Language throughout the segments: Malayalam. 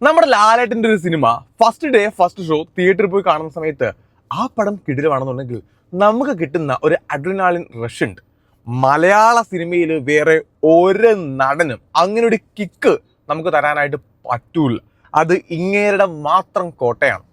നമ്മുടെ ലാലേട്ടൻ്റെ ഒരു cinema first day first show തിയേറ്ററിൽ പോയി കാണുന്ന സമയത്ത് ആ പടം കിടിലമാണെന്നുണ്ടെങ്കിൽ നമുക്ക് കിട്ടുന്ന ഒരു അഡ്രിനാലിൻ റഷ് ഉണ്ട്. മലയാള സിനിമയിൽ വേറെ ഒരു നടനും അങ്ങനെ ഒരു കിക്ക് നമുക്ക് തരാനായിട്ട് പറ്റൂല. അത് ഇങ്ങേരുടെ മാത്രം കോട്ടയാണ്.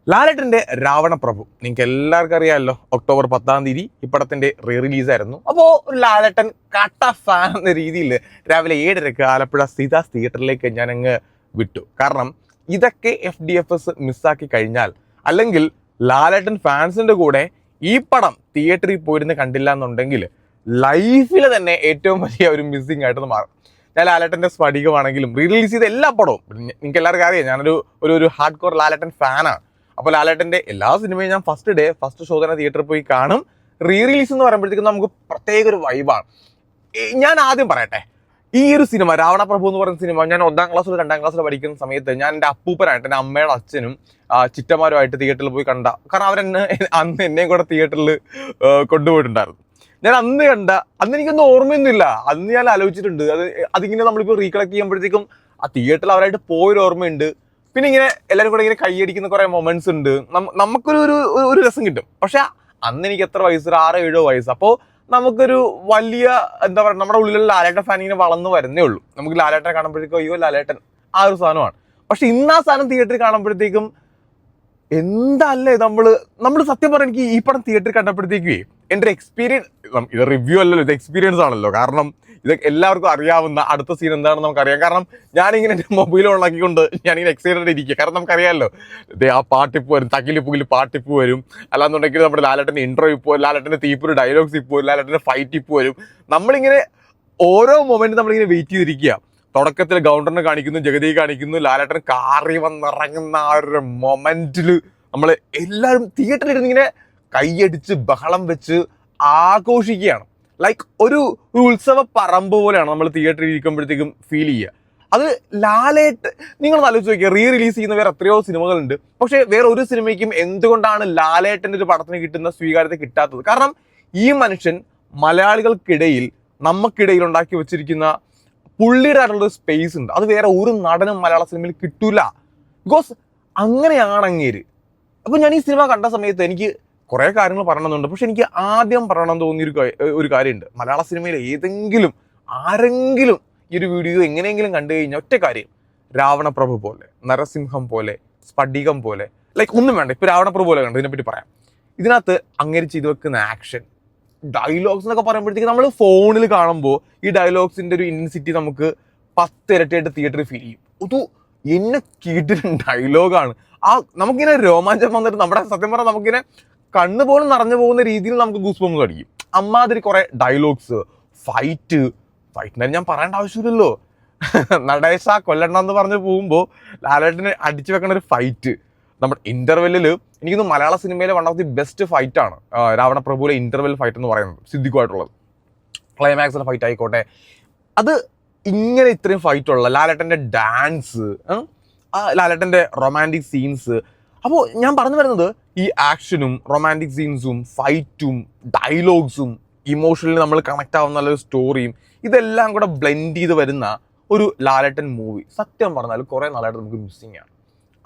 ലാലേട്ടൻ്റെ രാവണപ്രഭു നിങ്ങൾക്ക് എല്ലാവർക്കും അറിയാമല്ലോ. ഒക്ടോബർ 10-ാം തീയതി ഈ പടത്തിൻ്റെ റിലീസായിരുന്നു. അപ്പോൾ ഒരു ലാലേട്ടൻ കട്ട ഫാൻ എന്ന രീതിയിൽ രാവിലെ 7:30 ആലപ്പുഴ സീതാസ് തിയേറ്ററിലേക്ക് ഞാനങ്ങ് വിട്ടു. കാരണം ഇതൊക്കെ FDFS മിസ്സാക്കി കഴിഞ്ഞാൽ, അല്ലെങ്കിൽ ലാലേട്ടൻ ഫാൻസിൻ്റെ കൂടെ ഈ പടം തിയേറ്ററിൽ പോയിരുന്ന് കണ്ടില്ല എന്നുണ്ടെങ്കിൽ ലൈഫിൽ തന്നെ ഏറ്റവും വലിയ ഒരു മിസ്സിങ് ആയിട്ട് മാറും. ഞാൻ ലാലേട്ടൻ്റെ സ്ഫടികമാണെങ്കിലും റിലീസ് ചെയ്ത എല്ലാ പടവും നിങ്ങൾക്ക് എല്ലാവർക്കും അറിയാം, ഞാനൊരു ഒരു ഹാർഡ് കോർ ലാലേട്ടൻ ഫാനാണ്. അപ്പോൾ ലാലേട്ടൻ്റെ എല്ലാ സിനിമയും ഞാൻ ഫസ്റ്റ് ഡേ ഫസ്റ്റ് ഷോ തന്നെ തിയേറ്ററിൽ പോയി കാണും. റിലീസ് എന്ന് പറയുമ്പോഴത്തേക്കും നമുക്ക് പ്രത്യേക ഒരു വൈബാണ്. ഞാൻ ആദ്യം പറയട്ടെ, ഈ ഒരു സിനിമ രാവണപ്രഭു എന്ന് പറയുന്ന സിനിമ ഞാൻ 1-ാം ക്ലാസ്സിൽ 2-ാം ക്ലാസ്സിൽ പഠിക്കുന്ന സമയത്ത് ഞാൻ എൻ്റെ അപ്പൂപ്പനായിട്ട്, എൻ്റെ അമ്മയുടെ അച്ഛനും ചിറ്റമാരുമായിട്ട് തിയേറ്ററിൽ പോയി കണ്ട. കാരണം അന്ന് എന്നെയും കൂടെ തിയേറ്ററിൽ കൊണ്ടുപോയിട്ടുണ്ടായിരുന്നു. ഞാൻ അന്ന് എനിക്കൊന്നും ഓർമ്മയൊന്നുമില്ല. അന്ന് ഞാൻ ആലോചിച്ചിട്ടുണ്ട്, അതിങ്ങനെ നമ്മളിപ്പോൾ റീകളക്ട് ചെയ്യുമ്പോഴത്തേക്കും ആ തിയേറ്ററിൽ അവരായിട്ട് പോയൊരു ഓർമ്മയുണ്ട്. പിന്നെ ഇങ്ങനെ എല്ലാവരും കൂടെ ഇങ്ങനെ കൈയടിക്കുന്ന കുറേ മൊമെന്റ്സ് ഉണ്ട്. നമുക്കൊരു രസം കിട്ടും. പക്ഷെ അന്ന് എനിക്ക് എത്ര വയസ്സ്, 6-7 വയസ്സ്. അപ്പോൾ നമുക്കൊരു വലിയ എന്താ പറയുക, നമ്മുടെ ഉള്ളിലുള്ള ലാലേട്ടൻ ഫാൻ ഇങ്ങനെ വളർന്നു വരുന്നേ ഉള്ളൂ. നമുക്ക് ലാലേട്ടനെ കാണുമ്പോഴത്തേക്കും അയ്യോ ലാലേട്ടൻ ആ ഒരു സാധനമാണ്. പക്ഷെ ഇന്ന് ആ സാധനം തിയേറ്ററിൽ കാണുമ്പോഴത്തേക്കും എന്തല്ലേ നമ്മൾ സത്യം പറഞ്ഞാൽ എനിക്ക് ഈ പടം തിയേറ്ററിൽ കണ്ടപ്പോഴത്തേക്കേ എൻ്റെ ഒരു എക്സ്പീരിയൻസ്, ഇത് റിവ്യൂ അല്ലല്ലോ, ഇത് എക്സ്പീരിയൻസ് ആണല്ലോ. കാരണം ഇതൊക്കെ എല്ലാവർക്കും അറിയാവുന്ന അടുത്ത സീൻ എന്താണെന്ന് നമുക്കറിയാം. കാരണം ഞാനിങ്ങനെ എൻ്റെ മൊബൈൽ ഓണാക്കിക്കൊണ്ട് ഞാനിങ്ങനെ എക്സൈറ്റഡ് ഇരിക്കുക. കാരണം നമുക്കറിയാമല്ലോ, ആ പാട്ടിപ്പ് വരും, തകില് പുകില് പാട്ടിപ്പ് വരും. അല്ലാന്നുണ്ടെങ്കിൽ നമ്മുടെ ലാലേട്ടൻ്റെ ഇൻട്രോ ഇപ്പോൾ, ലാലേട്ടൻ്റെ തീപ്പൊരു ഡയലോഗ്സ് ഇപ്പോൾ, ലാലേട്ടൻ്റെ ഫൈറ്റ് ഇപ്പോൾ വരും. നമ്മളിങ്ങനെ ഓരോ മൊമെന്റ് നമ്മളിങ്ങനെ വെയിറ്റ് ചെയ്തിരിക്കുക. തുടക്കത്തിൽ ഗൗണ്ടറിനെ കാണിക്കുന്നു, ജഗതിയെ കാണിക്കുന്നു, ലാലേട്ടൻ കാറി വന്നിറങ്ങുന്ന ആ ഒരു മൊമെന്റിൽ നമ്മൾ എല്ലാവരും തിയേറ്ററിലിരുന്ന് ഇങ്ങനെ കൈയടിച്ച് ബഹളം വെച്ച് ആഘോഷിക്കുകയാണ്. ലൈക്ക് ഒരു ഉത്സവ പറമ്പ് പോലെയാണ് നമ്മൾ തിയേറ്ററിൽ ഇരിക്കുമ്പോഴത്തേക്കും ഫീൽ ചെയ്യുക. അത് നിങ്ങൾ ആലോചിച്ച് നോക്കിയാൽ റിലീസ് ചെയ്യുന്ന വേറെ എത്രയോ സിനിമകളുണ്ട്. പക്ഷേ വേറെ ഒരു സിനിമയ്ക്കും എന്തുകൊണ്ടാണ് ലാലേട്ടൻ്റെ ഒരു പടത്തിന് കിട്ടുന്ന സ്വീകാര്യത കിട്ടാത്തത്? കാരണം ഈ മനുഷ്യൻ മലയാളികൾക്കിടയിൽ, നമുക്കിടയിൽ ഉണ്ടാക്കി വെച്ചിരിക്കുന്ന പുള്ളിയുടെ ആയിട്ടുള്ളൊരു സ്പേസ് ഉണ്ട്. അത് വേറെ ഒരു നടനും മലയാള സിനിമയിൽ കിട്ടൂല. ബിക്കോസ് അങ്ങനെയാണങ്ങേര്. അപ്പോൾ ഞാൻ ഈ സിനിമ കണ്ട സമയത്ത് എനിക്ക് കുറേ കാര്യങ്ങൾ പറയണമെന്നുണ്ട്. പക്ഷെ എനിക്ക് ആദ്യം പറയണമെന്ന് തോന്നിയൊരു കാര്യമുണ്ട്. മലയാള സിനിമയിൽ ആരെങ്കിലും ഈ ഒരു വീഡിയോ എങ്ങനെയെങ്കിലും കണ്ടു കഴിഞ്ഞാൽ ഒറ്റ കാര്യം, രാവണപ്രഭു പോലെ, നരസിംഹം പോലെ, സ്ഫടികം പോലെ, ലൈക്ക് ഒന്നും വേണ്ട, ഇപ്പോൾ രാവണപ്രഭു പോലെ കണ്ടു. ഇതിനെപ്പറ്റി പറയാം. ഇതിനകത്ത് അങ്ങനെ ചെയ്തു വെക്കുന്ന ആക്ഷൻ, ഡയലോഗ്സ് എന്നൊക്കെ പറയുമ്പോഴത്തേക്ക് നമ്മൾ ഫോണിൽ കാണുമ്പോൾ ഈ ഡയലോഗ്സിൻ്റെ ഒരു ഇൻറ്റൻസിറ്റി നമുക്ക് 10 ഇരട്ടിയായിട്ട് തിയേറ്ററിൽ ഫീൽ ചെയ്യും. അത് എന്നെ കിടിലൻ ഡയലോഗാണ്. നമുക്കിങ്ങനെ രോമാഞ്ചം വന്നിട്ട് നമ്മുടെ സത്യം പറഞ്ഞാൽ നമുക്കിങ്ങനെ കണ്ണ് പോലും നിറഞ്ഞു പോകുന്ന രീതിയിൽ നമുക്ക് ഗൂസ് ബംസ് അടിക്കും. അമ്മാതിരി കുറേ ഡയലോഗ്സ്, ഫൈറ്റിനെ ഞാൻ പറയേണ്ട ആവശ്യമില്ലല്ലോ. നടേശ കൊല്ലണ്ടെന്ന് പറഞ്ഞ് പോകുമ്പോൾ ലാലേട്ടന് അടിച്ചു വെക്കണ ഒരു ഫൈറ്റ്, നമ്മുടെ ഇന്റർവെല്ലിൽ എനിക്കൊന്ന് മലയാള സിനിമയിലെ വൺ ഓഫ് ദി ബെസ്റ്റ് ഫൈറ്റാണ് രാവണപ്രഭുവിലെ ഇന്റർവെൽ ഫൈറ്റ് എന്ന് പറയുന്നത്, സിദ്ദിഖുമായിട്ടുള്ളത്. ക്ലൈമാക്സിലെ ഫൈറ്റ് ആയിക്കോട്ടെ, അത് ഇങ്ങനെ ഇത്രയും ഫൈറ്റുള്ള ലാലേട്ടൻ്റെ ഡാൻസ്, ലാലേട്ടൻ്റെ റൊമാൻറ്റിക് സീൻസ്. അപ്പോൾ ഞാൻ പറഞ്ഞു വരുന്നത്, ഈ ആക്ഷനും റൊമാൻറ്റിക് സീൻസും ഫൈറ്റും ഡയലോഗ്സും ഇമോഷണലി നമ്മൾ കണക്ട് ആവുന്ന നല്ലൊരു സ്റ്റോറിയും ഇതെല്ലാം കൂടെ ബ്ലെൻഡ് ചെയ്ത് വരുന്ന ഒരു ലാലേട്ടൻ മൂവി സത്യം പറഞ്ഞാൽ കുറേ നാളായിട്ട് നമുക്ക് മിസ്സിങ് ആണ്.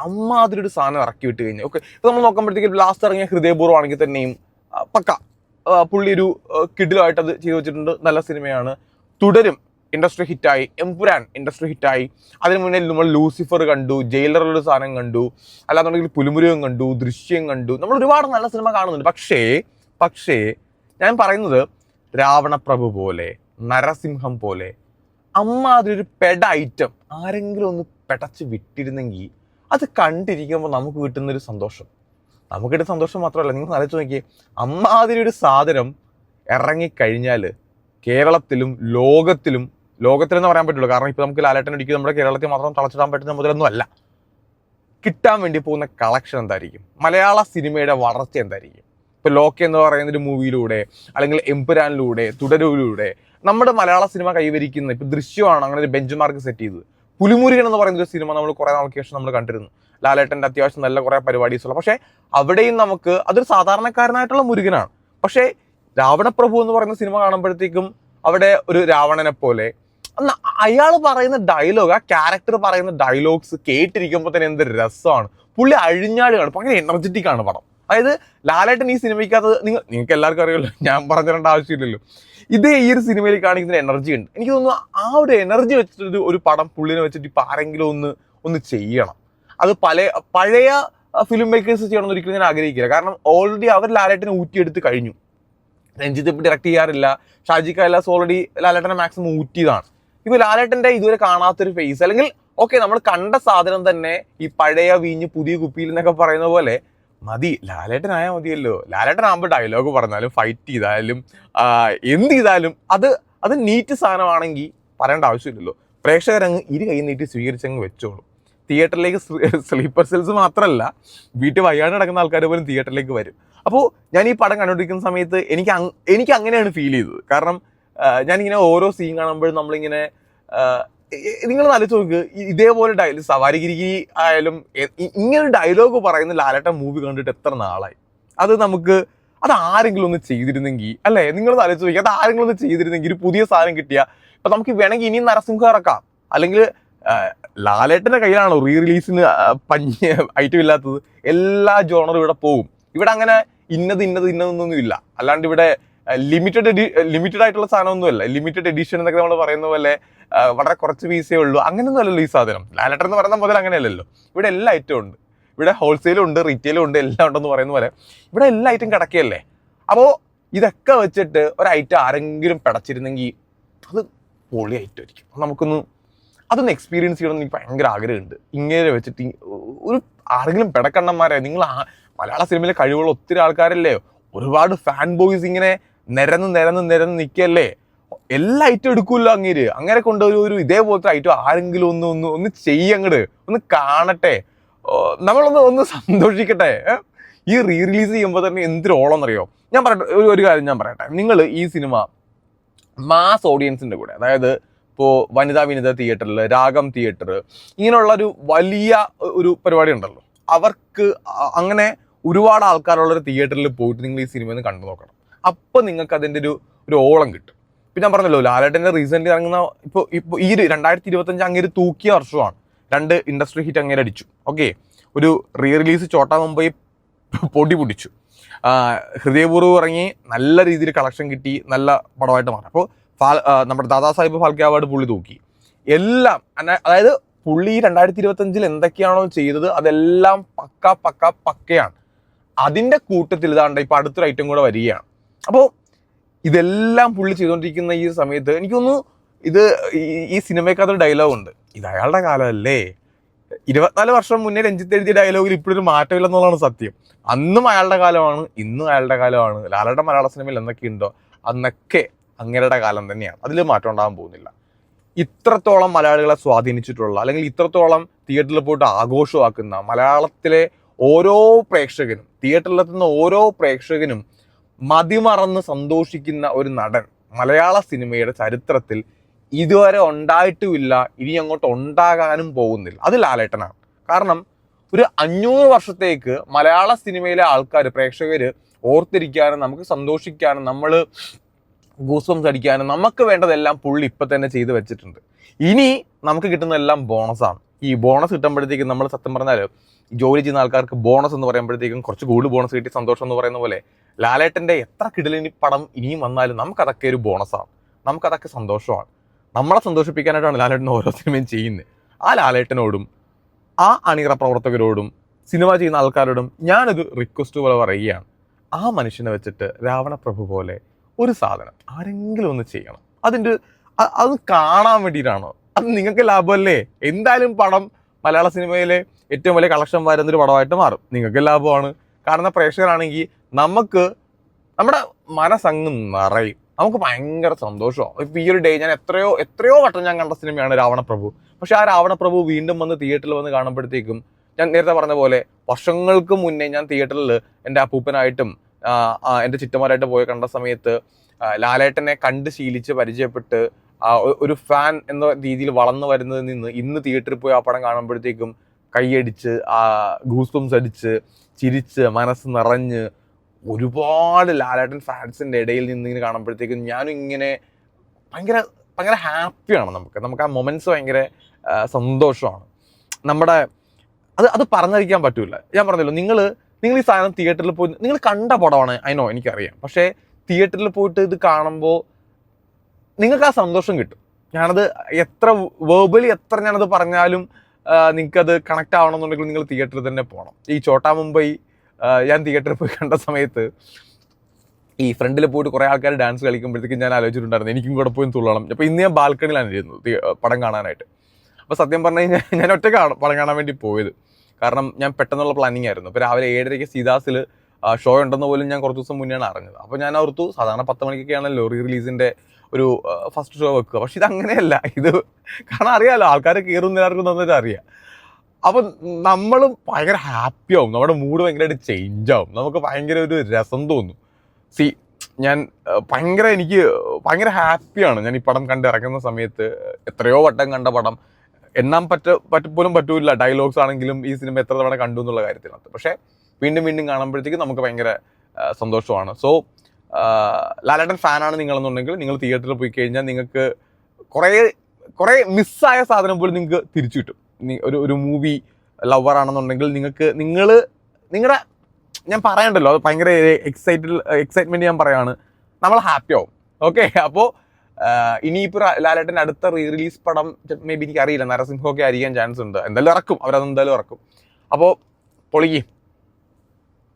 അമ്മാതിരി ഒരു സാധനം ഇറക്കി വിട്ട് കഴിഞ്ഞാൽ ഓക്കെ. ഇപ്പോൾ നമ്മൾ നോക്കുമ്പോഴത്തേക്കും ലാസ്റ്റ് ഇറങ്ങിയ ഹൃദയപൂർവ്വം ആണെങ്കിൽ തന്നെയും പക്ക പുള്ളി ഒരു കിഡിലുമായിട്ട് അത് ചെയ്തു വെച്ചിട്ടുണ്ട്. നല്ല സിനിമയാണ്. തുടരും ഇൻഡസ്ട്രി ഹിറ്റായി, എംപുരാൻ ഇൻഡസ്ട്രി ഹിറ്റായി. അതിന് മുന്നേ നമ്മൾ ലൂസിഫർ കണ്ടു, ജയിലറിലൊരു സാധനം കണ്ടു, അല്ലാന്നുണ്ടെങ്കിൽ പുലിമുരുകൻ കണ്ടു, ദൃശ്യം കണ്ടു. നമ്മൾ ഒരുപാട് നല്ല സിനിമ കാണുന്നുണ്ട്. പക്ഷേ ഞാൻ പറയുന്നത്, രാവണപ്രഭു പോലെ, നരസിംഹം പോലെ അമ്മാതിരി ഒരു ഐറ്റം ആരെങ്കിലും ഒന്ന് പെടച്ച് വിട്ടിരുന്നെങ്കിൽ അത് കണ്ടിരിക്കുമ്പോൾ നമുക്ക് കിട്ടുന്നൊരു സന്തോഷം, നമുക്ക് കിട്ടുന്ന സന്തോഷം മാത്രമല്ല, നിങ്ങൾ ആലോചിച്ച് നോക്കിയേ, അമ്മാതിരി ഒരു സാധനം ഇറങ്ങിക്കഴിഞ്ഞാൽ കേരളത്തിലും ലോകത്തിലെന്ന് പറയാൻ പറ്റുള്ളൂ. കാരണം ഇപ്പോൾ നമുക്ക് ലാലേട്ടൻ അടിക്കും നമ്മുടെ കേരളത്തിൽ മാത്രം തളച്ചിടാൻ പറ്റുന്ന മുതലൊന്നും അല്ല. കിട്ടാൻ വേണ്ടി പോകുന്ന കളക്ഷൻ എന്തായിരിക്കും, മലയാള സിനിമയുടെ വളർച്ച എന്തായിരിക്കും? ഇപ്പോൾ ലോക എന്ന് പറയുന്ന ഒരു മൂവിയിലൂടെ, അല്ലെങ്കിൽ എംപുരാനിലൂടെ, തുടരൂരിലൂടെ നമ്മുടെ മലയാള സിനിമ കൈവരിക്കുന്ന, ഇപ്പോൾ ദൃശ്യമാണ് അങ്ങനെ ഒരു ബെഞ്ച് മാർക്ക് സെറ്റ് ചെയ്തത്. പുലിമുരുകൻ എന്ന് പറയുന്നൊരു സിനിമ നമ്മൾ കുറേ നാൾക്ക് ശേഷം നമ്മൾ കണ്ടിരുന്നു. ലാലേട്ടൻ്റെ അത്യാവശ്യം നല്ല കുറേ പരിപാടീസുള്ള, പക്ഷേ അവിടെയും നമുക്ക് അതൊരു സാധാരണക്കാരനായിട്ടുള്ള മുരുകനാണ്. പക്ഷേ രാവണപ്രഭു എന്ന് പറയുന്ന സിനിമ കാണുമ്പോഴത്തേക്കും അവിടെ ഒരു രാവണനെ പോലെ, അയാൾ പറയുന്ന ഡയലോഗ്, ആ ക്യാരക്ടർ പറയുന്ന ഡയലോഗ്സ് കേട്ടിരിക്കുമ്പോൾ തന്നെ എന്ത് രസമാണ്. പുള്ളി അഴിഞ്ഞാടുകയാണ്, ഭയങ്കര എനർജറ്റിക് ആണ് പടം. അതായത് ലാലേട്ടൻ ഈ സിനിമയ്ക്കകത്ത് നിങ്ങൾക്ക് എല്ലാവർക്കും അറിയാമല്ലോ, ഞാൻ പറഞ്ഞു തരേണ്ട ആവശ്യമില്ലല്ലോ, ഇതേ ഈ ഒരു സിനിമയിൽ കാണിക്കുന്ന എനർജി ഉണ്ട്. എനിക്ക് തോന്നുന്നു ആ ഒരു എനർജി വെച്ചിട്ട് ഒരു പടം പുള്ളിനെ വെച്ചിട്ട് ഇപ്പം ആരെങ്കിലും ഒന്ന് ചെയ്യണം. അത് പഴയ ഫിലിം മേക്കേഴ്സ് ചെയ്യണമെന്ന് ഒരിക്കലും ഞാൻ ആഗ്രഹിക്കില്ല. കാരണം ഓൾറെഡി അവർ ലാലേട്ടനെ ഊറ്റിയെടുത്ത് കഴിഞ്ഞു. രഞ്ജിത്ത് ഇപ്പം ഡയറക്റ്റ് ചെയ്യാറില്ല, ഷാജി കൈലാസ് ഓൾറെഡി ലാലേട്ടനെ മാക്സിമം ഊറ്റിയതാണ്. ഇപ്പൊ ലാലേട്ടന്റെ ഇതുവരെ കാണാത്തൊരു ഫേസ്, അല്ലെങ്കിൽ ഓക്കെ നമ്മൾ കണ്ട സാധനം തന്നെ ഈ പഴയ വീഞ്ഞ് പുതിയ കുപ്പിയിൽ എന്നൊക്കെ പറയുന്ന പോലെ മതി, ലാലേട്ടനായാൽ മതിയല്ലോ. ലാലേട്ടനാകുമ്പോൾ ഡയലോഗ് പറഞ്ഞാലും ഫൈറ്റ് ചെയ്താലും എന്ത് ചെയ്താലും അത് നീറ്റ് സാധനമാണെങ്കിൽ പറയേണ്ട ആവശ്യമില്ലല്ലോ. പ്രേക്ഷകരങ്ങ് ഇരു കൈ നീട്ടി സ്വീകരിച്ചങ്ങ് വെച്ചോളും. തിയേറ്ററിലേക്ക് സ്ലീപ്പർ സെൽസ് മാത്രമല്ല, വീട്ടിൽ വയ്യാണ്ട് നടക്കുന്ന ആൾക്കാർ പോലും തിയേറ്ററിലേക്ക് വരും. അപ്പോൾ ഞാൻ ഈ പടം കണ്ടുകൊണ്ടിരിക്കുന്ന സമയത്ത് എനിക്ക് അങ്ങനെയാണ് ഫീൽ ചെയ്തത്. കാരണം ഞാനിങ്ങനെ ഓരോ സീൻ കാണുമ്പോഴും നമ്മളിങ്ങനെ നിങ്ങൾ ആലോചിച്ച് നോക്ക്, ഇതേപോലെ സവാരിഗിരി ആയാലും ഇങ്ങനെ ഡയലോഗ് പറയുന്ന ലാലേട്ടൻ മൂവി കണ്ടിട്ട് എത്ര നാളായി. അത് ആരെങ്കിലും ഒന്ന് ചെയ്തിരുന്നെങ്കിൽ, അല്ലേ? നിങ്ങൾ ആലോചിച്ച് നോക്കി, അത് ആരെങ്കിലും ഒന്ന് ചെയ്തിരുന്നെങ്കിൽ, ഒരു പുതിയ സാധനം കിട്ടിയ ഇപ്പൊ നമുക്ക് വേണമെങ്കിൽ ഇനിയും നരസിംഹം ഇറക്കാം. അല്ലെങ്കിൽ ലാലേട്ടന്റെ കയ്യിലാണോ റീ റിലീസിന് ഐറ്റം ഇല്ലാത്തത്? എല്ലാ ജോണറും ഇവിടെ പോകും. ഇവിടെ അങ്ങനെ ഇന്നതൊന്നും ഇല്ല. അല്ലാണ്ട് ഇവിടെ ലിമിറ്റഡ് ആയിട്ടുള്ള സാധനമൊന്നുമല്ല. ലിമിറ്റഡ് എഡിഷൻ എന്നൊക്കെ നമ്മൾ പറയുന്ന പോലെ വളരെ കുറച്ച് പീസേ ഉള്ളൂ. അങ്ങനെയൊന്നും അല്ലല്ലോ ഈ സാധനം. ലാലേട്ടൻ എന്ന് പറയുന്ന മുതൽ അങ്ങനെയല്ലല്ലോ. ഇവിടെ എല്ലാ ഐറ്റവും ഉണ്ട്. ഇവിടെ ഹോൾസെയിലും ഉണ്ട്, റീറ്റെയിലും ഉണ്ട്, എല്ലാം ഉണ്ടെന്ന് പറയുന്ന പോലെ ഇവിടെ എല്ലാ ഐറ്റം കിടക്കുകയല്ലേ. അപ്പോൾ ഇതൊക്കെ വെച്ചിട്ട് ഒരു ഐറ്റം ആരെങ്കിലും പിടച്ചിരുന്നെങ്കിൽ അത് പൊളി ഐറ്റം ആയിരിക്കും. അതൊന്ന് എക്സ്പീരിയൻസ് ചെയ്യണമെന്ന് എനിക്ക് ഭയങ്കര ആഗ്രഹമുണ്ട്. ഇങ്ങനെ വെച്ചിട്ട് ഒരു ആരെങ്കിലും പിടക്കണ്ണന്മാരെ, നിങ്ങൾ മലയാള സിനിമയിലെ കഴിവുള്ള ഒത്തിരി ആൾക്കാരല്ലേ, ഒരുപാട് ഫാൻ ബോയ്സ് ഇങ്ങനെ നിരന്ന് നിൽക്കല്ലേ, എല്ലാ ഐറ്റം എടുക്കൂല്ലോ അങ്ങനെ കൊണ്ടൊരു ഇതേപോലത്തെ ഐറ്റം ആരെങ്കിലും ഒന്ന് ചെയ്യങ്ങട് ഒന്ന് കാണട്ടെ, നമ്മളൊന്ന് സന്തോഷിക്കട്ടെ. ഈ റീ റിലീസ് ചെയ്യുമ്പോൾ തന്നെ എന്തൊരു ഓളമെന്നറിയോ? ഞാൻ പറയട്ടെ, ഒരു കാര്യം ഞാൻ പറയട്ടെ. നിങ്ങൾ ഈ സിനിമ മാസ് ഓഡിയൻസിൻ്റെ കൂടെ, അതായത് ഇപ്പോൾ വനിതാ തിയേറ്ററിൽ, രാഗം തിയേറ്റർ, ഇങ്ങനെയുള്ള ഒരു വലിയ ഒരു പരിപാടി ഉണ്ടല്ലോ, അവർക്ക് അങ്ങനെ ഒരുപാട് ആൾക്കാരുള്ളൊരു തിയേറ്ററിൽ പോയിട്ട് നിങ്ങൾ ഈ സിനിമ ഒന്ന് കണ്ടു നോക്കണം. അപ്പോൾ നിങ്ങൾക്ക് അതിൻ്റെ ഒരു ഓളം കിട്ടും. പിന്നെ ഞാൻ പറഞ്ഞല്ലോ, ലാലേട്ടൻ്റെ റീസെൻ്റ് ഇറങ്ങുന്ന ഇപ്പോൾ ഈ 2025 അങ്ങേര് തൂക്കിയ വർഷമാണ്. 2 ഇൻഡസ്ട്രി ഹിറ്റ് അങ്ങേര് അടിച്ചു. ഓക്കെ, ഒരു റീ റിലീസ് ചോട്ടാ മുംബൈ പൊടി പൊടിച്ചു, ഹൃദയപൂർവ്വം ഇറങ്ങി നല്ല രീതിയിൽ കളക്ഷൻ കിട്ടി, നല്ല പടമായിട്ട് മാറി. അപ്പോൾ നമ്മുടെ ദാദാ സാഹിബ് ഫാൽക്കെ അവാർഡ് പുള്ളി തൂക്കി. എല്ലാം അതായത് പുള്ളി 2025 എന്തൊക്കെയാണോ ചെയ്തത് അതെല്ലാം പക്കയാണ്. അതിൻ്റെ കൂട്ടത്തിൽ ഇതാണ്ട് ഇപ്പം അടുത്തൊരു ഐറ്റം കൂടെ വരികയാണ്. അപ്പോൾ ഇതെല്ലാം പുള്ളി ചെയ്തുകൊണ്ടിരിക്കുന്ന ഈ സമയത്ത് എനിക്കൊന്നു ഈ സിനിമയ്ക്കകത്തൊരു ഡയലോഗുണ്ട്, ഇത് അയാളുടെ കാലമല്ലേ. 24 വർഷം മുന്നേ രഞ്ജിത്ത് എഴുതിയ ഡയലോഗിൽ ഇപ്പോഴൊരു മാറ്റമില്ലെന്നുള്ളതാണ് സത്യം. അന്നും അയാളുടെ കാലമാണ്, ഇന്നും അയാളുടെ കാലമാണ്. ലാലേട്ടൻ മലയാള സിനിമയിൽ എന്തൊക്കെയുണ്ടോ അന്നൊക്കെ അങ്ങേരുടെ കാലം തന്നെയാണ്. അതിൽ മാറ്റം ഉണ്ടാകാൻ പോകുന്നില്ല. ഇത്രത്തോളം മലയാളികളെ സ്വാധീനിച്ചിട്ടുള്ള, അല്ലെങ്കിൽ ഇത്രത്തോളം തിയേറ്ററിൽ പോയിട്ട് ആഘോഷമാക്കുന്ന മലയാളത്തിലെ ഓരോ പ്രേക്ഷകനും, തിയേറ്ററിലെത്തുന്ന ഓരോ പ്രേക്ഷകനും മതിമറന്ന് സന്തോഷിക്കുന്ന ഒരു നടൻ മലയാള സിനിമയുടെ ചരിത്രത്തിൽ ഇതുവരെ ഉണ്ടായിട്ടുമില്ല, ഇനി അങ്ങോട്ട് ഉണ്ടാകാനും പോകുന്നില്ല. അത് ലാലേട്ടനാണ്. കാരണം ഒരു 500 വർഷത്തേക്ക് മലയാള സിനിമയിലെ ആൾക്കാർ, പ്രേക്ഷകർ ഓർത്തിരിക്കാനും നമുക്ക് സന്തോഷിക്കാനും നമ്മൾ ഗൂസ്ബംസ് അടിക്കാനും നമുക്ക് വേണ്ടതെല്ലാം പുള്ളി ഇപ്പം തന്നെ ചെയ്ത് വെച്ചിട്ടുണ്ട്. ഇനി നമുക്ക് കിട്ടുന്നതെല്ലാം ബോണസാണ്. ഈ ബോണസ് കിട്ടുമ്പോഴത്തേക്കും നമ്മൾ സത്യം പറഞ്ഞാൽ ജോലി ചെയ്യുന്ന ആൾക്കാർക്ക് ബോണസ് എന്ന് പറയുമ്പോഴത്തേക്കും കുറച്ച് കൂടുതൽ ബോണസ് കിട്ടി സന്തോഷം എന്ന് പറയുന്ന പോലെ ലാലേട്ടൻ്റെ എത്ര കിടലിനി പടം ഇനിയും വന്നാലും നമുക്കതൊക്കെ ഒരു ബോണസാണ്, നമുക്കതൊക്കെ സന്തോഷമാണ്. നമ്മളെ സന്തോഷിപ്പിക്കാനായിട്ടാണ് ലാലേട്ടൻ ഓരോ സിനിമയും ചെയ്യുന്നത്. ആ ലാലേട്ടനോടും ആ അണിയറ പ്രവർത്തകരോടും സിനിമ ചെയ്യുന്ന ആൾക്കാരോടും ഞാനൊരു റിക്വസ്റ്റ് പോലെ പറയുകയാണ്, ആ മനുഷ്യനെ വെച്ചിട്ട് രാവണപ്രഭു പോലെ ഒരു സാധനം ആരെങ്കിലും ഒന്ന് ചെയ്യണം. അത് കാണാൻ വേണ്ടിയിട്ടാണോ? അത് നിങ്ങൾക്ക് ലാഭമല്ലേ? എന്തായാലും പടം മലയാള സിനിമയിലെ ഏറ്റവും വലിയ കളക്ഷൻ വരുന്നൊരു പടമായിട്ട് മാറും. നിങ്ങൾക്ക് ലാഭമാണ്. കാണുന്ന പ്രേക്ഷകരാണെങ്കിൽ നമ്മുടെ മനസ്സങ്ങ് നിറയും, നമുക്ക് ഭയങ്കര സന്തോഷമാണ്. ഇപ്പം ഈ ഒരു ഡേ ഞാൻ എത്രയോ വട്ടം ഞാൻ കണ്ട സിനിമയാണ് രാവണപ്രഭു. പക്ഷെ ആ രാവണപ്രഭു വീണ്ടും വന്ന് തിയേറ്ററിൽ വന്ന് കാണുമ്പോഴത്തേക്കും ഞാൻ നേരത്തെ പറഞ്ഞ പോലെ വർഷങ്ങൾക്ക് മുന്നേ ഞാൻ തിയേറ്ററിൽ എൻ്റെ അപ്പൂപ്പനായിട്ടും എൻ്റെ ചിറ്റമാരായിട്ട് പോയി കണ്ട സമയത്ത് ലാലേട്ടനെ കണ്ട് ശീലിച്ച് പരിചയപ്പെട്ട് ഒരു ഫാൻ എന്ന രീതിയിൽ വളർന്നു വരുന്നതിൽ നിന്ന് ഇന്ന് തിയേറ്ററിൽ പോയി ആ പടം കാണുമ്പോഴത്തേക്കും കൈയടിച്ച് ഗൂസ്ബംസ് അടിച്ച് ചിരിച്ച് മനസ്സ് നിറഞ്ഞ് ഒരുപാട് ലാലേട്ടൻ ഫാൻസിൻ്റെ ഇടയിൽ നിന്ന് ഇങ്ങനെ കാണുമ്പോഴത്തേക്കും ഞാനും ഇങ്ങനെ ഭയങ്കര ഭയങ്കര ഹാപ്പിയാണ് നമുക്ക് ആ മൊമെൻറ്റ്സ് ഭയങ്കര സന്തോഷമാണ് നമ്മുടെ അത് പറഞ്ഞറിയിക്കാൻ പറ്റൂല. ഞാൻ പറഞ്ഞല്ലോ, നിങ്ങൾ ഈ സാധനം തിയേറ്ററിൽ പോയി നിങ്ങൾ കണ്ട പടമാണ്, അതിനോ എനിക്കറിയാം, പക്ഷേ തിയേറ്ററിൽ പോയിട്ട് ഇത് കാണുമ്പോൾ നിങ്ങൾക്ക് ആ സന്തോഷം കിട്ടും. ഞാനത് എത്ര വേർബലി എത്ര ഞാനത് പറഞ്ഞാലും നിങ്ങൾക്കത് കണക്ട് ആവണമെന്നുണ്ടെങ്കിൽ നിങ്ങൾ തിയേറ്ററിൽ തന്നെ പോകണം. ഈ ചോട്ടാ മുംബൈ ഞാൻ തിയേറ്ററിൽ പോയി കണ്ട സമയത്ത് ഈ ഫ്രണ്ടിൽ പോയിട്ട് കുറേ ആൾക്കാർ ഡാൻസ് കളിക്കുമ്പോഴത്തേക്കും ഞാൻ ആലോചിച്ചിട്ടുണ്ടായിരുന്നു എനിക്കും കൂടെ പോയി തുള്ളണം. അപ്പോൾ ഇന്ന് ഞാൻ ബാൽക്കണിയിലാണ് ഇരുന്നത് പടം കാണാനായിട്ട്. അപ്പോൾ സത്യം പറഞ്ഞു കഴിഞ്ഞാൽ ഞാൻ ഒറ്റയ്ക്കാണ് പടം കാണാൻ വേണ്ടി പോയത്. കാരണം ഞാൻ പെട്ടെന്നുള്ള പ്ലാനിങ് ആയിരുന്നു. അപ്പോൾ രാവിലെ 7:30 സീതാസിൽ ഷോ ഉണ്ടെന്ന് പോലും ഞാൻ കുറച്ച് ദിവസം മുന്നെയാണ് അറിഞ്ഞത്. അപ്പോൾ ഞാൻ ഓർത്തു സാധാരണ 10 മണിക്കൊക്കെയാണല്ലോ റിലീസിൻ്റെ ഒരു ഫസ്റ്റ് ഷോ വെക്കുക, പക്ഷെ ഇതങ്ങനെയല്ല. ഇത് കാരണം അറിയാമല്ലോ, ആൾക്കാർ കയറുന്ന എല്ലാവർക്കും നന്നായിട്ട് അറിയാം. അപ്പം നമ്മളും ഭയങ്കര ഹാപ്പി ആവും, നമ്മുടെ മൂഡ് ഭയങ്കരമായിട്ട് ചേഞ്ച് ആവും, നമുക്ക് ഭയങ്കര ഒരു രസം തോന്നും. ഞാൻ എനിക്ക് ഭയങ്കര ഹാപ്പിയാണ് ഞാൻ ഈ പടം കണ്ട് ഇറങ്ങുന്ന സമയത്ത്. എത്രയോ വട്ടം കണ്ട പടം, എണ്ണാൻ പോലും പറ്റൂല ഡയലോഗ്സ് ആണെങ്കിലും ഈ സിനിമ എത്ര തവണ കണ്ടു എന്നുള്ള കാര്യത്തിനകത്ത്. പക്ഷേ വീണ്ടും കാണുമ്പോഴത്തേക്കും നമുക്ക് ഭയങ്കര സന്തോഷമാണ്. സോ ലാലേട്ടൻ ഫാനാണ് നിങ്ങളെന്നുണ്ടെങ്കിൽ നിങ്ങൾ തിയേറ്ററിൽ പോയി കഴിഞ്ഞാൽ നിങ്ങൾക്ക് കുറേ മിസ്സായ സാധനം പോലും നിങ്ങൾക്ക് തിരിച്ചു കിട്ടും. ഒരു മൂവി ലവർ ആണെന്നുണ്ടെങ്കിൽ നിങ്ങളുടെ ഞാൻ പറയണ്ടല്ലോ, അത് ഭയങ്കര എക്സൈറ്റ്മെന്റ് ഞാൻ പറയാണ്, നമ്മൾ ഹാപ്പി ആവും. ഓക്കെ, അപ്പോൾ ഇനിയിപ്പോൾ ലാലേട്ടൻ്റെ അടുത്ത റിലീസ് പടം മേ ബി എനിക്കറിയില്ല, നരസിംഹമൊക്കെ ആയിരിക്കാൻ ചാൻസ് ഉണ്ട്. എന്തായാലും ഇറക്കും, അവരതെന്തായാലും ഇറക്കും. അപ്പോൾ പൊളിക്കും.